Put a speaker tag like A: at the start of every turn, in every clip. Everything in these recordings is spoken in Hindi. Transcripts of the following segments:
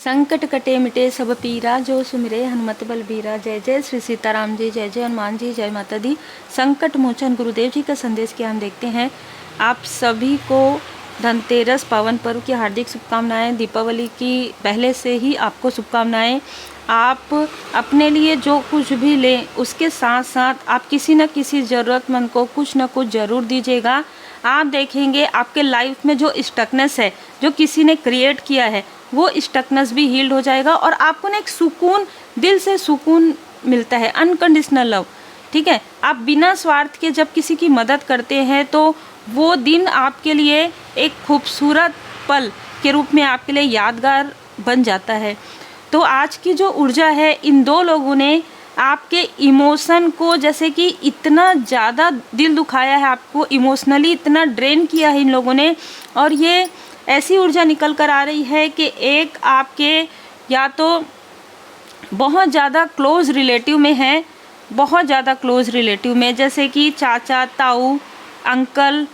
A: संकट कटे मिटे सब पीरा, जो सुमिरे हनुमत बलबीरा। जय जय श्री सीताराम जी, जय जय हनुमान जी, जय माता दी। संकट मोचन गुरुदेव जी का संदेश क्या हम देखते हैं। आप सभी को धनतेरस पावन पर्व की हार्दिक शुभकामनाएं। दीपावली की पहले से ही आपको शुभकामनाएं। आप अपने लिए जो कुछ भी लें उसके साथ साथ आप किसी न किसी ज़रूरतमंद को कुछ न कुछ ज़रूर दीजिएगा। आप देखेंगे आपके लाइफ में जो स्टकनेस है, जो किसी ने क्रिएट किया है, वो स्टकनेस भी हील्ड हो जाएगा और आपको ना एक सुकून, दिल से सुकून मिलता है, अनकंडीशनल लव। ठीक है, आप बिना स्वार्थ के जब किसी की मदद करते हैं तो वो दिन आपके लिए एक खूबसूरत पल के रूप में आपके लिए यादगार बन जाता है। तो आज की जो ऊर्जा है, इन दो लोगों ने आपके इमोशन को जैसे कि इतना ज़्यादा दिल दुखाया है, आपको इमोशनली इतना ड्रेन किया है इन लोगों ने। और ये ऐसी ऊर्जा निकल कर आ रही है कि एक आपके या तो बहुत ज़्यादा क्लोज़ रिलेटिव में है, बहुत ज़्यादा क्लोज़ रिलेटिव में, जैसे कि चाचा, ताऊ, अंकल,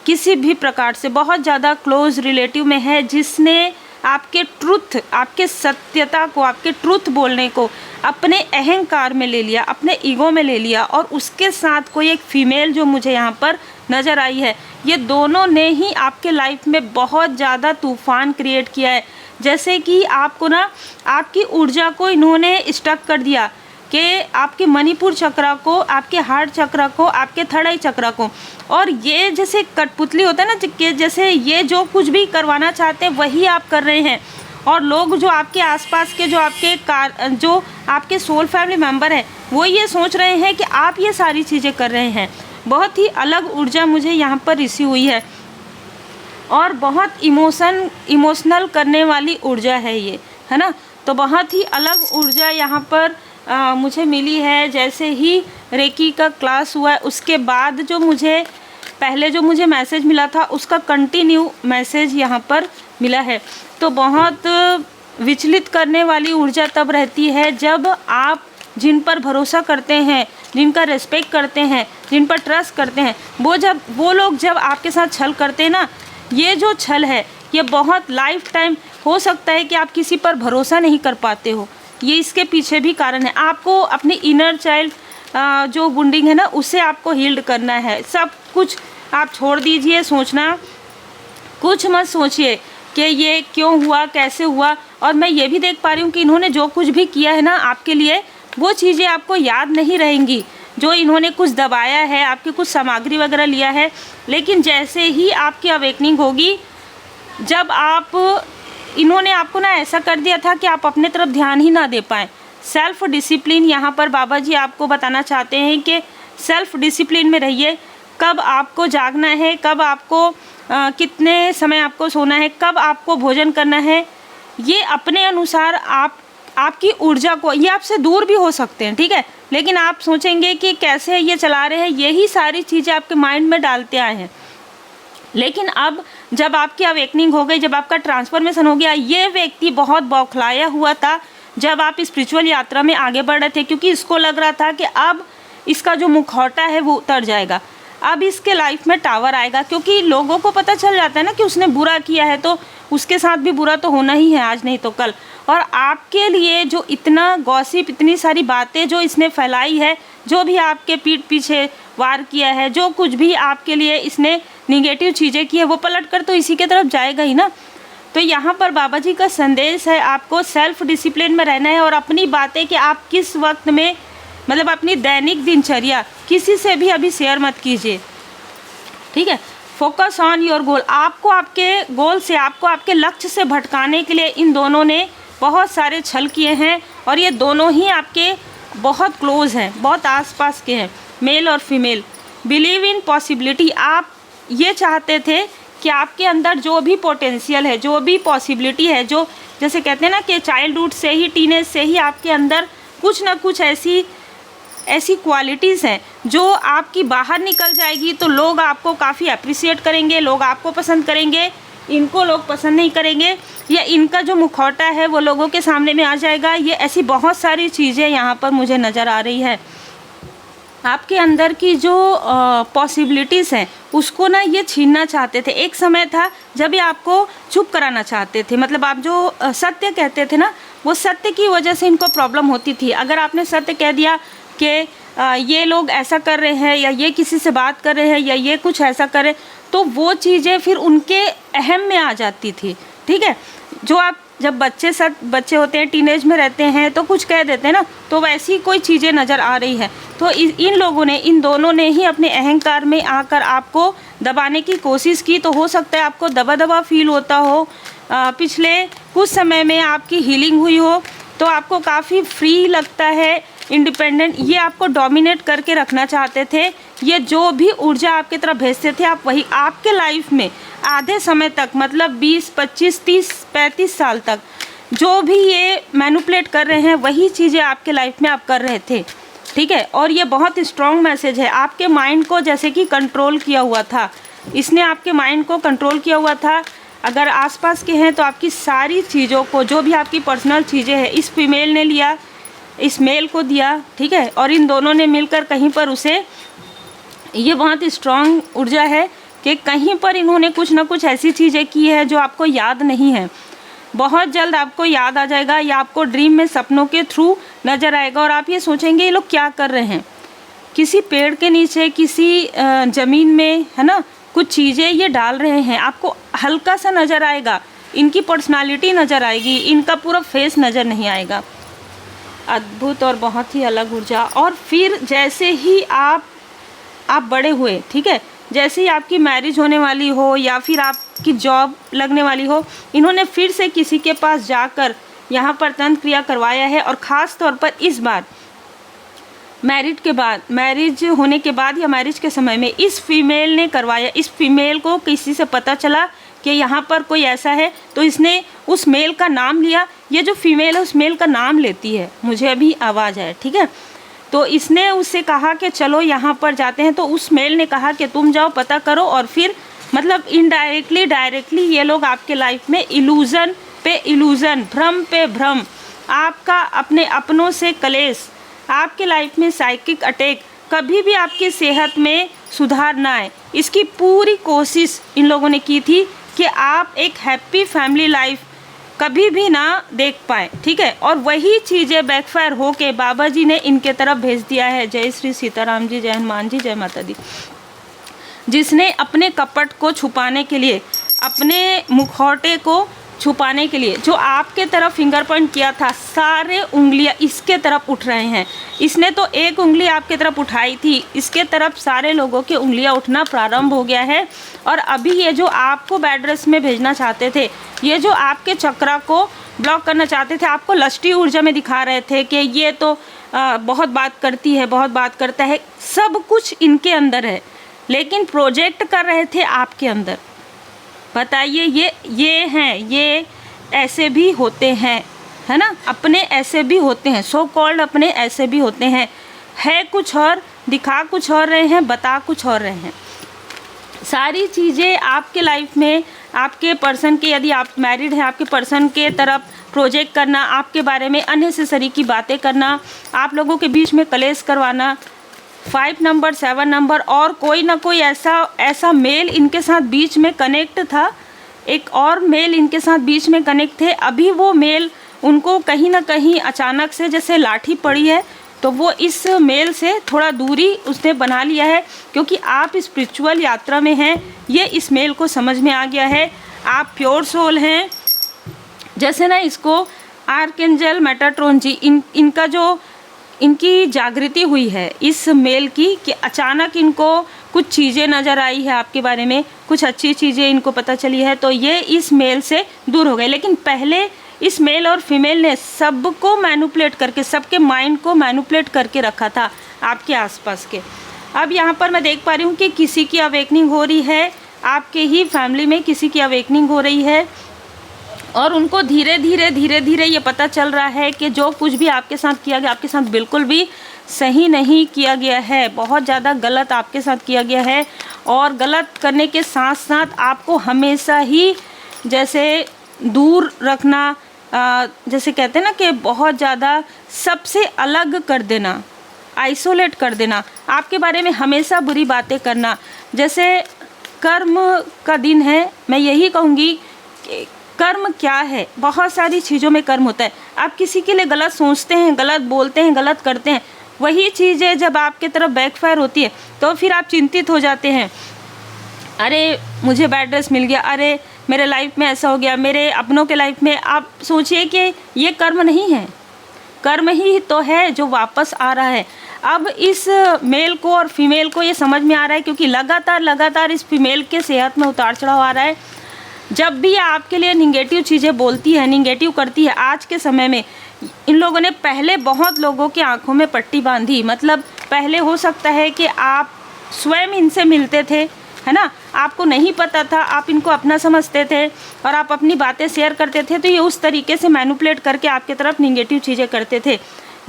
A: किसी भी प्रकार से बहुत ज़्यादा क्लोज़ रिलेटिव में है, जिसने आपके ट्रुथ, आपके सत्यता को, आपके ट्रुथ बोलने को अपने अहंकार में ले लिया, अपने ईगो में ले लिया। और उसके साथ कोई एक फीमेल जो मुझे यहाँ पर नज़र आई है, ये दोनों ने ही आपके लाइफ में बहुत ज़्यादा तूफान क्रिएट किया है। जैसे कि आपको ना, आपकी ऊर्जा को इन्होंने स्टक कर दिया कि आपके मणिपुर चक्रा को, आपके हार्ट चक्रा को, आपके थर्ड आई चक्रा को। और ये जैसे कठपुतली होता है ना, कि जैसे ये जो कुछ भी करवाना चाहते हैं वही आप कर रहे हैं। और लोग जो आपके आसपास के जो आपके सोल फैमिली मेम्बर हैं, वो ये सोच रहे हैं कि आप ये सारी चीज़ें कर रहे हैं। बहुत ही अलग ऊर्जा मुझे यहाँ पर रिसीव हुई है और बहुत इमोशनल करने ऊर्जा ऊर्जा है ये, है ना। तो बहुत ही अलग ऊर्जा यहाँ पर मुझे मिली है। जैसे ही रेकी का क्लास हुआ है उसके बाद जो मुझे पहले जो मुझे मैसेज मिला था उसका कंटिन्यू मैसेज यहाँ पर मिला है। तो बहुत विचलित करने वाली ऊर्जा तब रहती है जब आप जिन पर भरोसा करते हैं, जिनका रिस्पेक्ट करते हैं, जिन पर ट्रस्ट करते हैं, वो लोग जब आपके साथ छल करते हैं ना, ये जो छल है ये बहुत लाइफ टाइम हो सकता है कि आप किसी पर भरोसा नहीं कर पाते हो। ये इसके पीछे भी कारण है। आपको अपनी इनर चाइल्ड जो वुंडिंग है ना, उसे आपको हील्ड करना है। सब कुछ आप छोड़ दीजिए, सोचना कुछ मत सोचिए कि ये क्यों हुआ, कैसे हुआ। और मैं ये भी देख पा रही हूँ कि इन्होंने जो कुछ भी किया है ना आपके लिए, वो चीज़ें आपको याद नहीं रहेंगी। जो इन्होंने कुछ दबाया है, आपकी कुछ सामग्री वगैरह लिया है, लेकिन जैसे ही आपकी अवेकनिंग होगी, जब इन्होंने आपको ना ऐसा कर दिया था कि आप अपने तरफ ध्यान ही ना दे पाएँ। सेल्फ डिसिप्लिन यहाँ पर बाबा जी आपको बताना चाहते हैं कि सेल्फ डिसिप्लिन में रहिए। कब आपको जागना है, कब आपको कितने समय आपको सोना है, कब आपको भोजन करना है, ये अपने अनुसार आपकी ऊर्जा को, ये आपसे दूर भी हो सकते हैं, ठीक है, लेकिन आप सोचेंगे कि कैसे ये चला रहे हैं, यही सारी चीज़ें आपके माइंड में डालते आए हैं। लेकिन अब जब आपकी अवेकनिंग हो गई, जब आपका ट्रांसफॉर्मेशन हो गया, ये व्यक्ति बहुत बौखलाया हुआ था जब आप स्पिरिचुअल यात्रा में आगे बढ़ रहे थे, क्योंकि इसको लग रहा था कि अब इसका जो मुखौटा है वो उतर जाएगा, अब इसके लाइफ में टावर आएगा। क्योंकि लोगों को पता चल जाता है ना कि उसने बुरा किया है तो उसके साथ भी बुरा तो होना ही है, आज नहीं तो कल। और आपके लिए जो इतना गॉसिप, इतनी सारी बातें जो इसने फैलाई है, जो भी आपके पीठ पीछे वार किया है, जो कुछ भी आपके लिए इसने निगेटिव चीज़ें की है, वो पलट कर तो इसी के तरफ जाएगा ही ना। तो यहाँ पर बाबा जी का संदेश है, आपको सेल्फ डिसिप्लिन में रहना है और अपनी बातें कि आप किस वक्त में, मतलब अपनी दैनिक दिनचर्या किसी से भी अभी शेयर मत कीजिए, ठीक है। Focus on your goal. आपको आपके गोल से, आपको आपके लक्ष्य से भटकाने के लिए इन दोनों ने बहुत सारे छल किए हैं और ये दोनों ही आपके बहुत क्लोज हैं, बहुत आसपास के हैं, मेल और फीमेल। Believe in possibility. आप ये चाहते थे कि आपके अंदर जो भी पोटेंशियल है, जो भी पॉसिबिलिटी है, जो जैसे कहते हैं ना कि चाइल्डहुड से ही, टीनेज से ही आपके अंदर कुछ ना कुछ ऐसी क्वालिटीज़ हैं जो आपकी बाहर निकल जाएगी तो लोग आपको काफ़ी अप्रिशिएट करेंगे, लोग आपको पसंद करेंगे, इनको लोग पसंद नहीं करेंगे, या इनका जो मुखौटा है वो लोगों के सामने में आ जाएगा। ये ऐसी बहुत सारी चीज़ें यहाँ पर मुझे नज़र आ रही है। आपके अंदर की जो पॉसिबिलिटीज़ हैं उसको ना ये छीनना चाहते थे। एक समय था जब ये आपको चुप कराना चाहते थे, मतलब आप जो सत्य कहते थे ना, वो सत्य की वजह से इनको प्रॉब्लम होती थी। अगर आपने सत्य कह दिया कि ये लोग ऐसा कर रहे हैं, या ये किसी से बात कर रहे हैं, या ये कुछ ऐसा कर रहे, तो वो चीज़ें फिर उनके अहम में आ जाती थी। ठीक है, जो आप जब बच्चे होते हैं, टीनेज में रहते हैं, तो कुछ कह देते हैं ना, तो वैसी कोई चीज़ें नज़र आ रही है। तो इन लोगों ने, इन दोनों ने ही अपने अहंकार में आकर आपको दबाने की कोशिश की। तो हो सकता है आपको दबा दबा फील होता हो, पिछले कुछ समय में आपकी हीलिंग हुई हो, तो आपको काफ़ी फ्री लगता है, इंडिपेंडेंट। ये आपको डोमिनेट करके रखना चाहते थे। ये जो भी ऊर्जा आपकी तरफ भेजते थे, आप वही आपके लाइफ में आधे समय तक, मतलब 20, 25, 30, 35 साल तक जो भी ये मैनिपुलेट कर रहे हैं, वही चीज़ें आपके लाइफ में आप कर रहे थे। ठीक है, और ये बहुत स्ट्रॉन्ग मैसेज है। आपके माइंड को जैसे कि कंट्रोल किया हुआ था, इसने आपके माइंड को कंट्रोल किया हुआ था। अगर आसपास के हैं तो आपकी सारी चीज़ों को, जो भी आपकी पर्सनल चीज़ें हैं, इस फीमेल ने लिया, इस मेल को दिया। ठीक है, और इन दोनों ने मिलकर कहीं पर उसे, ये बहुत स्ट्रॉन्ग ऊर्जा है कि कहीं पर इन्होंने कुछ ना कुछ ऐसी चीज़ें की है जो आपको याद नहीं है। बहुत जल्द आपको याद आ जाएगा, या आपको ड्रीम में सपनों के थ्रू नज़र आएगा, और आप ये सोचेंगे ये लोग क्या कर रहे हैं। किसी पेड़ के नीचे, किसी ज़मीन में, है ना, कुछ चीज़ें ये डाल रहे हैं। आपको हल्का सा नज़र आएगा, इनकी पर्सनालिटी नज़र आएगी, इनका पूरा फेस नज़र नहीं आएगा। अद्भुत और बहुत ही अलग ऊर्जा। और फिर जैसे ही आप बड़े हुए, ठीक है, जैसे ही आपकी मैरिज होने वाली हो, या फिर आपकी जॉब लगने वाली हो, इन्होंने फिर से किसी के पास जाकर यहाँ पर तंत्र क्रिया करवाया है। और ख़ास तौर पर इस बार मैरिज के बाद, मैरिज होने के बाद या मैरिज के समय में इस फीमेल ने करवाया। इस फीमेल को किसी से पता चला कि यहाँ पर कोई ऐसा है, तो इसने उस मेल का नाम लिया। ये जो फीमेल है उस मेल का नाम लेती है, मुझे अभी आवाज़ आए, ठीक है। तो इसने उससे कहा कि चलो यहाँ पर जाते हैं। तो उस मेल ने कहा कि तुम जाओ, पता करो। और फिर मतलब इनडायरेक्टली, डायरेक्टली ये लोग आपके लाइफ में इल्यूज़न पे इल्यूज़न, भ्रम पे भ्रम, आपका अपने अपनों से कलेश, आपके लाइफ में साइकिक अटैक, कभी भी आपकी सेहत में सुधार ना आए, इसकी पूरी कोशिश इन लोगों ने की थी कि आप एक हैप्पी फैमिली लाइफ कभी भी ना देख पाए। ठीक है, और वही चीज़ें बैकफायर हो के बाबा जी ने इनके तरफ भेज दिया है। जय श्री सीताराम जी, जय हनुमान जी, जय माता दी। जिसने अपने कपट को छुपाने के लिए, अपने मुखौटे को छुपाने के लिए, जो आपके तरफ फिंगर पॉइंट किया था, सारे उंगलियां इसके तरफ उठ रहे हैं। इसने तो एक उंगली आपके तरफ उठाई थी, इसके तरफ सारे लोगों की उंगलियां उठना प्रारंभ हो गया है। और अभी ये जो आपको बैड रेस में भेजना चाहते थे, ये जो आपके चक्रा को ब्लॉक करना चाहते थे, आपको लष्टी ऊर्जा में दिखा रहे थे कि ये तो बहुत बात करती है, बहुत बात करता है, सब कुछ इनके अंदर है, लेकिन प्रोजेक्ट कर रहे थे आपके अंदर। बताइए, ये हैं, ये ऐसे भी होते हैं, है ना, अपने ऐसे भी होते हैं, सो कॉल्ड अपने ऐसे भी होते हैं, है कुछ और, दिखा कुछ और रहे हैं, बता कुछ और रहे हैं। सारी चीज़ें आपके लाइफ में, आपके पर्सन के, यदि आप मैरिड हैं, आपके पर्सन के तरफ प्रोजेक्ट करना, आपके बारे में अननेसेसरी की बातें करना, आप लोगों के बीच में कलेश करवाना, 5 नंबर, 7 नंबर, और कोई ना कोई ऐसा मेल इनके साथ बीच में कनेक्ट था, एक और मेल इनके साथ बीच में कनेक्ट थे। अभी वो मेल उनको कहीं ना कहीं अचानक से जैसे लाठी पड़ी है, तो वो इस मेल से थोड़ा दूरी उसने बना लिया है, क्योंकि आप स्पिरिचुअल यात्रा में हैं। ये इस मेल को समझ में आ गया है, आप प्योर सोल हैं। जैसे ना इसको आर्कएंजल मेटाट्रॉन जी, इनका जो इनकी जागृति हुई है इस मेल की, कि अचानक इनको कुछ चीज़ें नज़र आई है आपके बारे में, कुछ अच्छी चीज़ें इनको पता चली है, तो ये इस मेल से दूर हो गए। लेकिन पहले इस मेल और फीमेल ने सबको मैनिपुलेट करके, सबके माइंड को मैनिपुलेट करके रखा था आपके आसपास के। अब यहाँ पर मैं देख पा रही हूँ कि किसी की अवेकनिंग हो रही है, आपके ही फैमिली में किसी की अवेकनिंग हो रही है, और उनको धीरे धीरे ये पता चल रहा है कि जो कुछ भी आपके साथ किया गया, आपके साथ बिल्कुल भी सही नहीं किया गया है, बहुत ज़्यादा गलत आपके साथ किया गया है। और गलत करने के साथ साथ आपको हमेशा ही जैसे दूर रखना, जैसे कहते हैं ना कि बहुत ज़्यादा सबसे अलग कर देना, आइसोलेट कर देना, आपके बारे में हमेशा बुरी बातें करना। जैसे कर्म का दिन है, मैं यही कहूँगी कि कर्म क्या है, बहुत सारी चीज़ों में कर्म होता है। आप किसी के लिए गलत सोचते हैं, गलत बोलते हैं, गलत करते हैं, वही चीज़ें जब आपके तरफ बैकफायर होती है तो फिर आप चिंतित हो जाते हैं, अरे मुझे बैड ड्रेस मिल गया, अरे मेरे लाइफ में ऐसा हो गया, मेरे अपनों के लाइफ में। आप सोचिए कि ये कर्म नहीं है, कर्म ही तो है जो वापस आ रहा है। अब इस मेल को और फीमेल को ये समझ में आ रहा है, क्योंकि लगातार इस फीमेल के सेहत में उतार चढ़ाव आ रहा है। जब भी आपके लिए निगेटिव चीज़ें बोलती है, निगेटिव करती है, आज के समय में इन लोगों ने पहले बहुत लोगों की आंखों में पट्टी बांधी। मतलब पहले हो सकता है कि आप स्वयं इनसे मिलते थे, है ना, आपको नहीं पता था, आप इनको अपना समझते थे और आप अपनी बातें शेयर करते थे, तो ये उस तरीके से मैनिपुलेट करके आपके तरफ निगेटिव चीज़ें करते थे।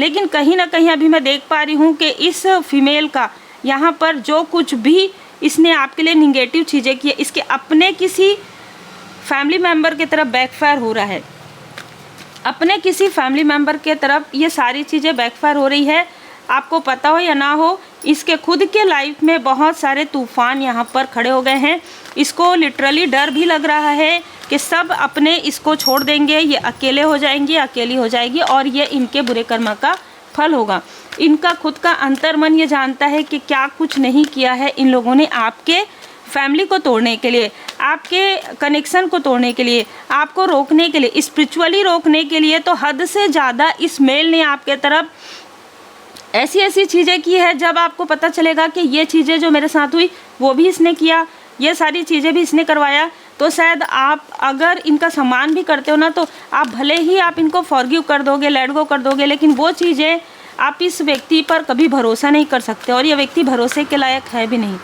A: लेकिन कहीं ना कहीं अभी मैं देख पा रही हूँ कि इस फीमेल का यहाँ पर जो कुछ भी इसने आपके लिए निगेटिव चीज़ें की है, इसके अपने किसी फैमिली मेम्बर की तरफ बैकफायर हो रहा है, अपने किसी फैमिली मेम्बर के तरफ ये सारी चीज़ें बैकफायर हो रही है। आपको पता हो या ना हो, इसके खुद के लाइफ में बहुत सारे तूफान यहाँ पर खड़े हो गए हैं। इसको लिटरली डर भी लग रहा है कि सब अपने इसको छोड़ देंगे, ये अकेले हो जाएंगे, अकेली हो जाएगी और ये इनके बुरे कर्म का फल होगा। इनका खुद का अंतर्मन ये जानता है कि क्या कुछ नहीं किया है इन लोगों ने आपके फैमिली को तोड़ने के लिए, आपके कनेक्शन को तोड़ने के लिए, आपको रोकने के लिए, स्पिरिचुअली रोकने के लिए। तो हद से ज़्यादा इस मेल ने आपके तरफ ऐसी चीज़ें की है। जब आपको पता चलेगा कि ये चीज़ें जो मेरे साथ हुई वो भी इसने किया, ये सारी चीज़ें भी इसने करवाया, तो शायद आप अगर इनका सम्मान भी करते हो ना, तो आप भले ही आप इनको फॉरगिव कर दोगे, लेट गो कर दोगे, लेकिन वो चीज़ें आप इस व्यक्ति पर कभी भरोसा नहीं कर सकते और ये व्यक्ति भरोसे के लायक है भी नहीं।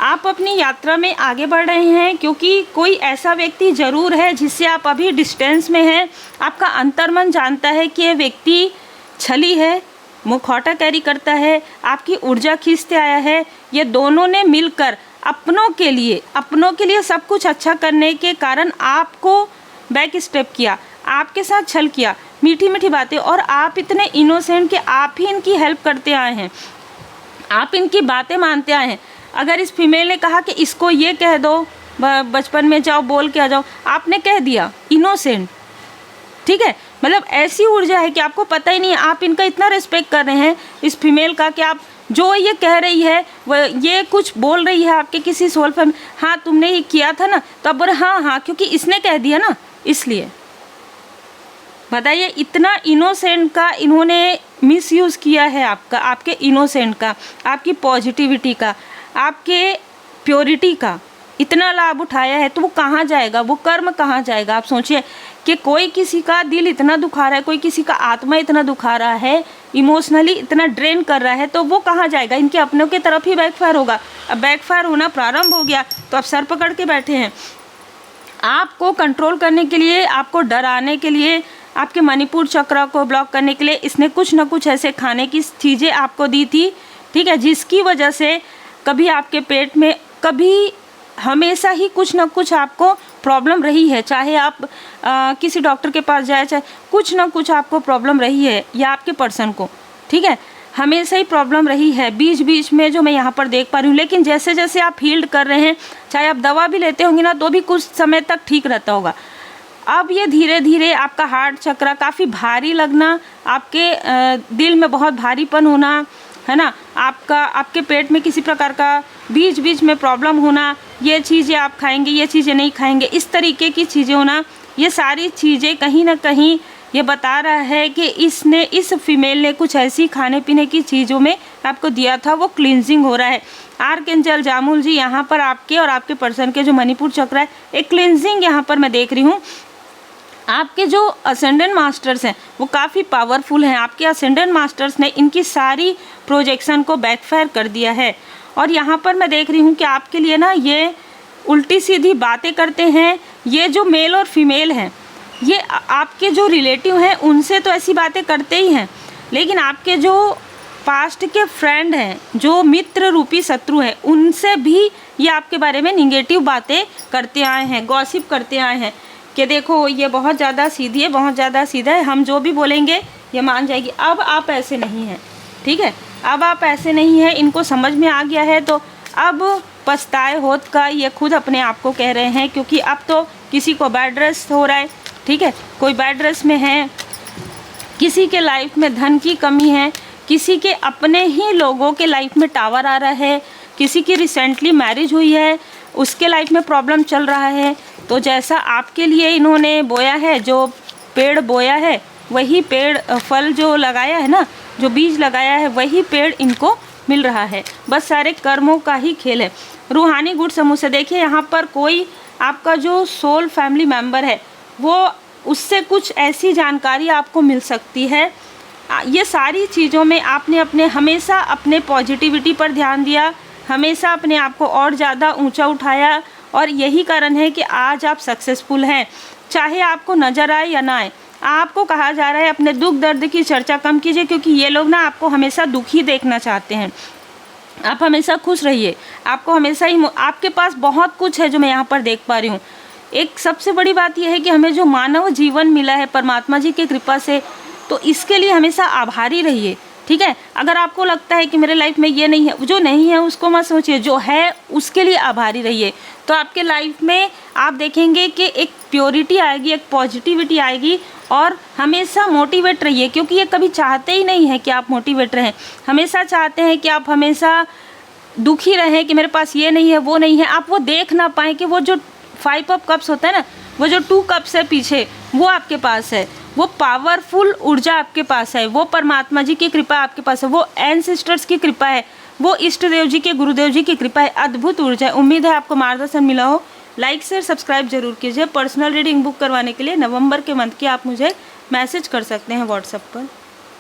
A: आप अपनी यात्रा में आगे बढ़ रहे हैं क्योंकि कोई ऐसा व्यक्ति ज़रूर है जिससे आप अभी डिस्टेंस में हैं। आपका अंतर्मन जानता है कि ये व्यक्ति छली है, मुखौटा कैरी करता है, आपकी ऊर्जा खींचते आया है। ये दोनों ने मिलकर अपनों के लिए सब कुछ अच्छा करने के कारण आपको बैक स्टेप किया, आपके साथ छल किया, मीठी मीठी बातें, और आप इतने इनोसेंट कि आप ही इनकी हेल्प करते आए हैं, आप इनकी बातें मानते आए हैं। अगर इस फीमेल ने कहा कि इसको ये कह दो, बचपन में जाओ बोल के आ जाओ, आपने कह दिया, इनोसेंट, ठीक है। मतलब ऐसी ऊर्जा है कि आपको पता ही नहीं है। आप इनका इतना रिस्पेक्ट कर रहे हैं इस फीमेल का कि आप जो ये कह रही है, वह ये कुछ बोल रही है आपके किसी सोल पर, हाँ तुमने ही किया था ना, तो अब बोले हाँ क्योंकि इसने कह दिया ना, इसलिए। बताइए, इतना इनोसेंट का इन्होंने मिसयूज़ किया है आपका, आपके इनोसेंट का, आपकी पॉजिटिविटी का, आपके प्योरिटी का इतना लाभ उठाया है, तो वो कहाँ जाएगा, वो कर्म कहाँ जाएगा। आप सोचिए कि कोई किसी का दिल इतना दुखा रहा है, कोई किसी का आत्मा इतना दुखा रहा है, इमोशनली इतना ड्रेन कर रहा है, तो वो कहाँ जाएगा, इनके अपनों की तरफ ही बैकफायर होगा। अब बैकफायर होना प्रारंभ हो गया तो आप सर पकड़ के बैठे हैं। आपको कंट्रोल करने के लिए, आपको डराने के लिए, आपके मणिपुर चक्र को ब्लॉक करने के लिए इसने कुछ ना कुछ ऐसे खाने की चीज़ें आपको दी थी, ठीक है, जिसकी वजह से कभी आपके पेट में, कभी हमेशा ही कुछ ना कुछ आपको प्रॉब्लम रही है। चाहे आप किसी डॉक्टर के पास जाए, चाहे कुछ ना कुछ आपको प्रॉब्लम रही है, या आपके पर्सन को, ठीक है, हमेशा ही प्रॉब्लम रही है बीच बीच में, जो मैं यहाँ पर देख पा रही हूँ। लेकिन जैसे जैसे आप हील्ड कर रहे हैं, चाहे आप दवा भी लेते होंगे ना, तो भी कुछ समय तक ठीक रहता होगा। अब ये धीरे धीरे आपका हार्ट चक्र काफ़ी भारी लगना, आपके दिल में बहुत भारीपन होना, है ना, आपके पेट में किसी प्रकार का बीच बीच में प्रॉब्लम होना, ये चीज़ें आप खाएंगे, ये चीज़ें नहीं खाएंगे, इस तरीके की चीज़ें होना, ये सारी चीज़ें कहीं ना कहीं ये बता रहा है कि इस फीमेल ने कुछ ऐसी खाने पीने की चीज़ों में आपको दिया था, वो क्लींजिंग हो रहा है। आर्कएंजल जामुल जी यहाँ पर आपके और आपके पर्सन के जो मणिपुर चक्र है, एक क्लींजिंग यहाँ पर मैं देख रही हूँ। आपके जो असेंडेंट मास्टर्स हैं वो काफ़ी पावरफुल हैं। आपके असेंडेंट मास्टर्स ने इनकी सारी प्रोजेक्शन को बैकफायर कर दिया है। और यहाँ पर मैं देख रही हूँ कि आपके लिए ना ये उल्टी सीधी बातें करते हैं। ये जो मेल और फीमेल हैं, ये आपके जो रिलेटिव हैं उनसे तो ऐसी बातें करते ही हैं, लेकिन आपके जो पास्ट के फ्रेंड हैं, जो मित्र रूपी शत्रु हैं, उनसे भी ये आपके बारे में निगेटिव बातें करते आए हैं, गॉसिप करते आए हैं कि देखो ये बहुत ज़्यादा सीधी है, बहुत ज़्यादा सीधा है, हम जो भी बोलेंगे ये मान जाएगी। अब आप ऐसे नहीं हैं, ठीक है। अब आप ऐसे नहीं है, इनको समझ में आ गया है, तो अब पछताए होत का ये खुद अपने आप को कह रहे हैं, क्योंकि अब तो किसी को बेड रेस्ट हो रहा है, ठीक है, कोई बेड रेस्ट में है, किसी के लाइफ में धन की कमी है, किसी के अपने ही लोगों के लाइफ में टावर आ रहा है, किसी की रिसेंटली मैरिज हुई है, उसके लाइफ में प्रॉब्लम चल रहा है। तो जैसा आपके लिए इन्होंने बोया है, जो पेड़ बोया है वही पेड़, फल जो लगाया है ना, जो बीज लगाया है वही पेड़ इनको मिल रहा है। बस सारे कर्मों का ही खेल है। रूहानी गुड समूह से देखिए, यहाँ पर कोई आपका जो सोल फैमिली मेम्बर है वो, उससे कुछ ऐसी जानकारी आपको मिल सकती है। ये सारी चीज़ों में आपने हमेशा अपने पॉजिटिविटी पर ध्यान दिया, हमेशा अपने आप को और ज़्यादा ऊंचा उठाया, और यही कारण है कि आज आप सक्सेसफुल हैं। चाहे आपको नज़र आए या ना आए, आपको कहा जा रहा है अपने दुख दर्द की चर्चा कम कीजिए, क्योंकि ये लोग ना आपको हमेशा दुखी देखना चाहते हैं। आप हमेशा खुश रहिए, आपको हमेशा ही, आपके पास बहुत कुछ है जो मैं यहाँ पर देख पा रही हूँ। एक सबसे बड़ी बात यह है कि हमें जो मानव जीवन मिला है परमात्मा जी की कृपा से, तो इसके लिए हमेशा आभारी रहिए, ठीक है। अगर आपको लगता है कि मेरे लाइफ में ये नहीं है, जो नहीं है उसको मत सोचिए, जो है उसके लिए आभारी रहिए। तो आपके लाइफ में आप देखेंगे कि एक प्योरिटी आएगी, एक पॉजिटिविटी आएगी, और हमेशा मोटिवेट रहिए, क्योंकि ये कभी चाहते ही नहीं है कि आप मोटिवेट रहें, हमेशा चाहते हैं कि आप हमेशा दुखी रहें कि मेरे पास ये नहीं है, वो नहीं है। आप वो देख ना पाएँ कि वो जो 5 ऑफ कप्स होता है ना, वो जो 2 कप्स है पीछे, वो आपके पास है, वो पावरफुल ऊर्जा आपके पास है, वो परमात्मा जी की कृपा आपके पास है, वो एंसेस्टर्स की कृपा है, वो इष्ट देव जी के, गुरुदेव जी की कृपा है, अद्भुत ऊर्जा है। उम्मीद है आपको मार्गदर्शन मिला हो। लाइक शेयर सब्सक्राइब जरूर कीजिए। पर्सनल रीडिंग बुक करवाने के लिए नवंबर के मंथ की आप मुझे मैसेज कर सकते हैं व्हाट्सएप पर।